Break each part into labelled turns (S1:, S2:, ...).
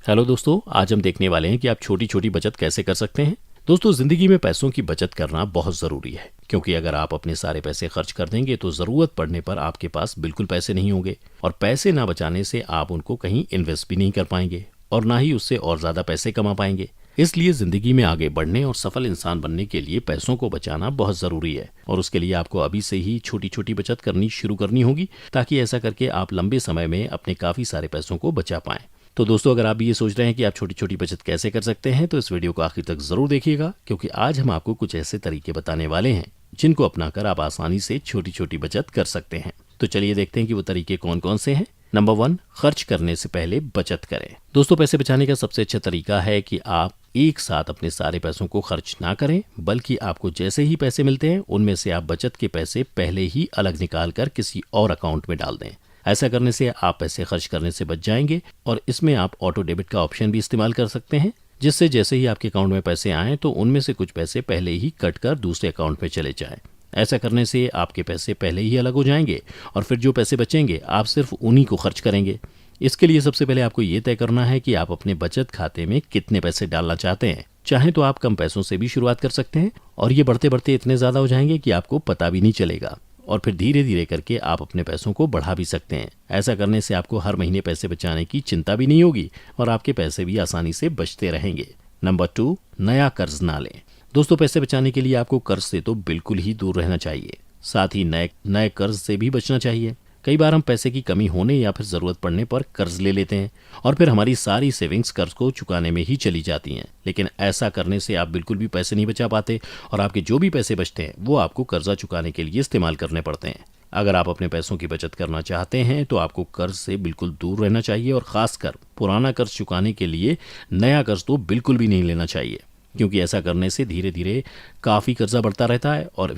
S1: Hello दोस्तों, आज हम देखने वाले हैं कि आप छोटी छोटी बचत कैसे कर सकते हैं। दोस्तों, जिंदगी में पैसों की बचत करना बहुत जरूरी है, क्योंकि अगर आप अपने सारे पैसे खर्च कर देंगे तो जरूरत पड़ने पर आपके पास बिल्कुल पैसे नहीं होंगे और पैसे ना बचाने से आप उनको कहीं इन्वेस्ट भी नहीं कर पाएंगे और ना ही उससे और ज्यादा पैसे कमा पाएंगे। इसलिए जिंदगी में आगे बढ़ने और सफल इंसान बनने के लिए पैसों को बचाना बहुत जरूरी है और उसके लिए आपको अभी से ही छोटी छोटी बचत करनी शुरू करनी होगी, ताकि ऐसा करके आप लंबे समय में अपने काफी सारे पैसों को बचा पाएं। तो दोस्तों, अगर आप भी ये सोच रहे हैं कि आप छोटी छोटी बचत कैसे कर सकते हैं तो इस वीडियो को आखिर तक जरूर देखिएगा, क्योंकि आज हम आपको कुछ ऐसे तरीके बताने वाले हैं जिनको अपनाकर आप आसानी से छोटी छोटी बचत कर सकते हैं। तो चलिए देखते हैं कि वो तरीके कौन कौन से हैं। नंबर 1, खर्च करने से पहले बचत करें। दोस्तों, पैसे बचाने का सबसे अच्छा तरीका है कि आप एक साथ अपने सारे पैसों को खर्च ना करें, बल्कि आपको जैसे ही पैसे मिलते हैं उनमें से आप बचत के पैसे पहले ही अलग निकाल कर किसी और अकाउंट में डाल दें। ऐसा करने से आप पैसे खर्च करने से बच जाएंगे और इसमें आप ऑटो डेबिट का ऑप्शन भी इस्तेमाल कर सकते हैं, जिससे जैसे ही आपके अकाउंट में पैसे आएँ तो उनमें से कुछ पैसे पहले ही कट कर दूसरे अकाउंट में चले जाएं। ऐसा करने से आपके पैसे पहले ही अलग हो जाएंगे और फिर जो पैसे बचेंगे आप सिर्फ उन्हीं को खर्च करेंगे। इसके लिए सबसे पहले आपको ये तय करना है कि आप अपने बचत खाते में कितने पैसे डालना चाहते हैं। चाहे तो आप कम पैसों से भी शुरुआत कर सकते हैं और ये बढ़ते बढ़ते इतने ज्यादा हो जाएंगे कि आपको पता भी नहीं चलेगा और फिर धीरे धीरे करके आप अपने पैसों को बढ़ा भी सकते हैं। ऐसा करने से आपको हर महीने पैसे बचाने की चिंता भी नहीं होगी और आपके पैसे भी आसानी से बचते रहेंगे। नंबर 2, नया कर्ज ना लें। दोस्तों, पैसे बचाने के लिए आपको कर्ज से तो बिल्कुल ही दूर रहना चाहिए, साथ ही नए कर्ज से भी बचना चाहिए। कई बार हम पैसे की कमी होने या फिर जरूरत पड़ने पर कर्ज ले लेते हैं और फिर हमारी सारी सेविंग्स कर्ज को चुकाने में ही चली जाती हैं। लेकिन ऐसा करने से आप बिल्कुल भी पैसे नहीं बचा पाते और आपके जो भी पैसे बचते हैं वो आपको कर्जा चुकाने के लिए इस्तेमाल करने पड़ते हैं। अगर आप अपने पैसों की बचत करना चाहते हैं तो आपको कर्ज से बिल्कुल दूर रहना चाहिए और खासकर पुराना कर्ज चुकाने के लिए नया कर्ज तो बिल्कुल भी नहीं लेना चाहिए, क्योंकि ऐसा करने से धीरे धीरे काफी कर्जा बढ़ता रहता है और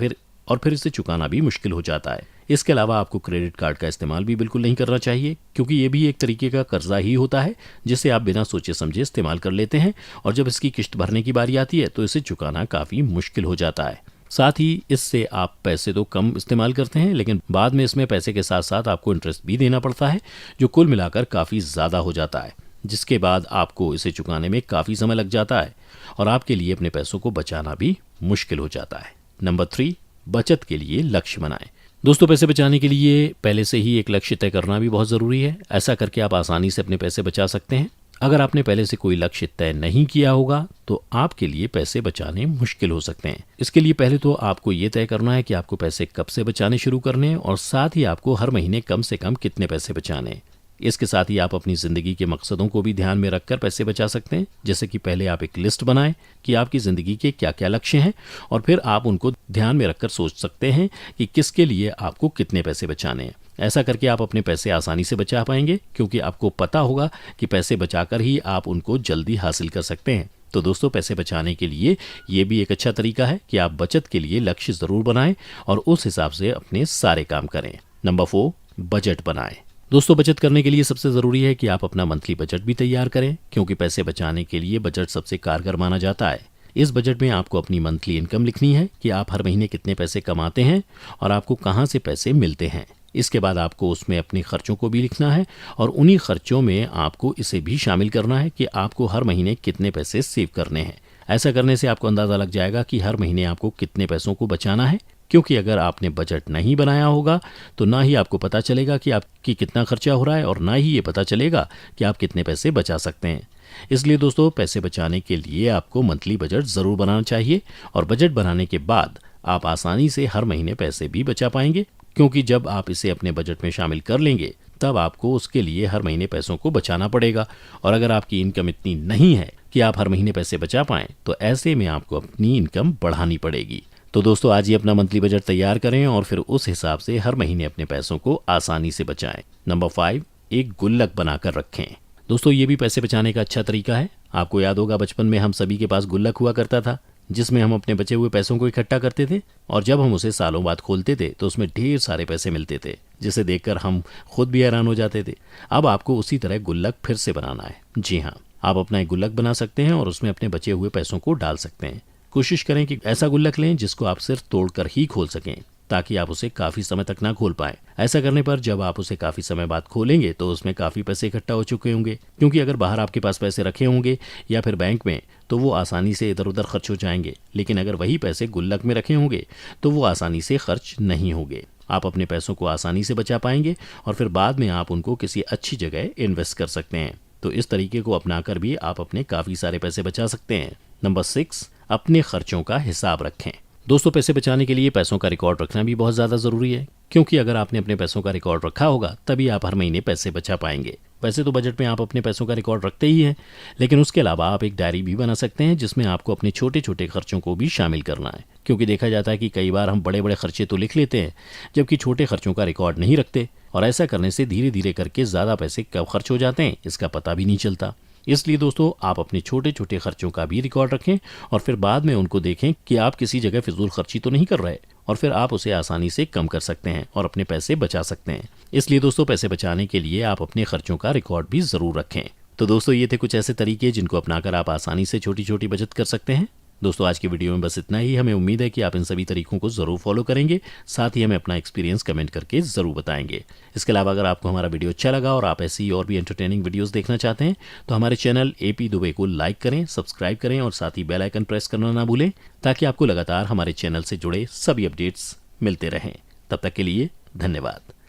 S1: फिर इसे चुकाना भी मुश्किल हो जाता है। इसके अलावा आपको क्रेडिट कार्ड का इस्तेमाल भी बिल्कुल नहीं करना चाहिए, क्योंकि ये भी एक तरीके का कर्जा ही होता है जिसे आप बिना सोचे समझे इस्तेमाल कर लेते हैं और जब इसकी किश्त भरने की बारी आती है तो इसे चुकाना काफी मुश्किल हो जाता है। साथ ही इससे आप पैसे तो कम इस्तेमाल करते हैं, लेकिन बाद में इसमें पैसे के साथ साथ आपको इंटरेस्ट भी देना पड़ता है, जो कुल मिलाकर काफी ज्यादा हो जाता है, जिसके बाद आपको इसे चुकाने में काफी समय लग जाता है और आपके लिए अपने पैसों को बचाना भी मुश्किल हो जाता है। नंबर 3, बचत के लिए लक्ष्य बनाएं। दोस्तों, पैसे बचाने के लिए पहले से ही एक लक्ष्य तय करना भी बहुत ज़रूरी है। ऐसा करके आप आसानी से अपने पैसे बचा सकते हैं। अगर आपने पहले से कोई लक्ष्य तय नहीं किया होगा तो आपके लिए पैसे बचाने मुश्किल हो सकते हैं। इसके लिए पहले तो आपको ये तय करना है कि आपको पैसे कब से बचाने शुरू करने हैं और साथ ही आपको हर महीने कम से कम कितने पैसे बचाने हैं। इसके साथ ही आप अपनी जिंदगी के मकसदों को भी ध्यान में रखकर पैसे बचा सकते हैं। जैसे कि पहले आप एक लिस्ट बनाएं कि आपकी जिंदगी के क्या क्या लक्ष्य हैं और फिर आप उनको ध्यान में रखकर सोच सकते हैं कि किसके लिए आपको कितने पैसे बचाने हैं। ऐसा करके आप अपने पैसे आसानी से बचा पाएंगे, क्योंकि आपको पता होगा कि पैसे बचाकर ही आप उनको जल्दी हासिल कर सकते हैं। तो दोस्तों, पैसे बचाने के लिए ये भी एक अच्छा तरीका है कि आप बचत के लिए लक्ष्य जरूर बनाएं और उस हिसाब से अपने सारे काम करें। नंबर 4, बजट बनाएं। दोस्तों, बचत करने के लिए सबसे ज़रूरी है कि आप अपना मंथली बजट भी तैयार करें, क्योंकि पैसे बचाने के लिए बजट सबसे कारगर माना जाता है। इस बजट में आपको अपनी मंथली इनकम लिखनी है कि आप हर महीने कितने पैसे कमाते हैं और आपको कहाँ से पैसे मिलते हैं। इसके बाद आपको उसमें अपने खर्चों को भी लिखना है और उन्हीं खर्चों में आपको इसे भी शामिल करना है कि आपको हर महीने कितने पैसे सेव करने हैं। ऐसा करने से आपको अंदाज़ा लग जाएगा कि हर महीने आपको कितने पैसों को बचाना है, क्योंकि अगर आपने बजट नहीं बनाया होगा तो ना ही आपको पता चलेगा कि आपकी कितना खर्चा हो रहा है और ना ही ये पता चलेगा कि आप कितने पैसे बचा सकते हैं। इसलिए दोस्तों, पैसे बचाने के लिए आपको मंथली बजट ज़रूर बनाना चाहिए और बजट बनाने के बाद आप आसानी से हर महीने पैसे भी बचा पाएंगे, क्योंकि जब आप इसे अपने बजट में शामिल कर लेंगे तब आपको उसके लिए हर महीने पैसों को बचाना पड़ेगा। और अगर आपकी इनकम इतनी नहीं है कि आप हर महीने पैसे बचा पाएं तो ऐसे में आपको अपनी इनकम बढ़ानी पड़ेगी। तो दोस्तों, आज ही अपना मंथली बजट तैयार करें और फिर उस हिसाब से हर महीने अपने पैसों को आसानी से बचाएं। नंबर 5, एक गुल्लक बनाकर रखें। दोस्तों, ये भी पैसे बचाने का अच्छा तरीका है। आपको याद होगा, बचपन में हम सभी के पास गुल्लक हुआ करता था, जिसमें हम अपने बचे हुए पैसों को इकट्ठा करते थे और जब हम उसे सालों बाद खोलते थे तो उसमें ढेर सारे पैसे मिलते थे, जिसे देखकर हम खुद भी हैरान हो जाते थे। अब आपको उसी तरह गुल्लक फिर से बनाना है। जी हाँ, आप अपना एक गुल्लक बना सकते हैं और उसमें अपने बचे हुए पैसों को डाल सकते हैं। कोशिश करें कि ऐसा गुल्लक लें जिसको आप सिर्फ तोड़कर ही खोल सकें। ताकि आप उसे काफी समय तक ना खोल पाए। ऐसा करने पर जब आप उसे काफी समय बाद खोलेंगे तो उसमें काफी पैसे इकट्ठा हो चुके होंगे, क्योंकि अगर बाहर आपके पास पैसे रखे होंगे या फिर बैंक में तो वो आसानी से इधर उधर खर्च हो जाएंगे, लेकिन अगर वही पैसे गुल्लक में रखे होंगे तो वो आसानी से खर्च नहीं होंगे। आप अपने पैसों को आसानी से बचा पाएंगे और फिर बाद में आप उनको किसी अच्छी जगह इन्वेस्ट कर सकते हैं। तो इस तरीके को अपनाकर भी आप अपने काफी सारे पैसे बचा सकते हैं। नंबर 6, अपने खर्चों का हिसाब रखें। दोस्तों, पैसे बचाने के लिए पैसों का रिकॉर्ड रखना भी बहुत ज़्यादा ज़रूरी है, क्योंकि अगर आपने अपने पैसों का रिकॉर्ड रखा होगा तभी आप हर महीने पैसे बचा पाएंगे। वैसे तो बजट में आप अपने पैसों का रिकॉर्ड रखते ही हैं, लेकिन उसके अलावा आप एक डायरी भी बना सकते हैं जिसमें आपको अपने छोटे छोटे खर्चों को भी शामिल करना है, क्योंकि देखा जाता है कि कई बार हम बड़े बड़े खर्चे तो लिख लेते हैं जबकि छोटे खर्चों का रिकॉर्ड नहीं रखते, और ऐसा करने से धीरे धीरे करके ज़्यादा पैसे कब खर्च हो जाते हैं इसका पता भी नहीं चलता। इसलिए दोस्तों, आप अपने छोटे छोटे खर्चों का भी रिकॉर्ड रखें और फिर बाद में उनको देखें कि आप किसी जगह फिजूल खर्ची तो नहीं कर रहे, और फिर आप उसे आसानी से कम कर सकते हैं और अपने पैसे बचा सकते हैं। इसलिए दोस्तों, पैसे बचाने के लिए आप अपने खर्चों का रिकॉर्ड भी जरूर रखें। तो दोस्तों, ये थे कुछ ऐसे तरीके जिनको अपनाकर आप आसानी से छोटी छोटी बचत कर सकते हैं। दोस्तों, आज की वीडियो में बस इतना ही। हमें उम्मीद है कि आप इन सभी तरीकों को जरूर फॉलो करेंगे, साथ ही हमें अपना एक्सपीरियंस कमेंट करके जरूर बताएंगे। इसके अलावा अगर आपको हमारा वीडियो अच्छा लगा और आप ऐसी और भी एंटरटेनिंग वीडियोस देखना चाहते हैं तो हमारे चैनल एपी दुबे को लाइक करें, सब्सक्राइब करें और साथ ही बेल आइकन प्रेस करना ना भूलें, ताकि आपको लगातार हमारे चैनल से जुड़े सभी अपडेट्स मिलते रहें। तब तक के लिए धन्यवाद।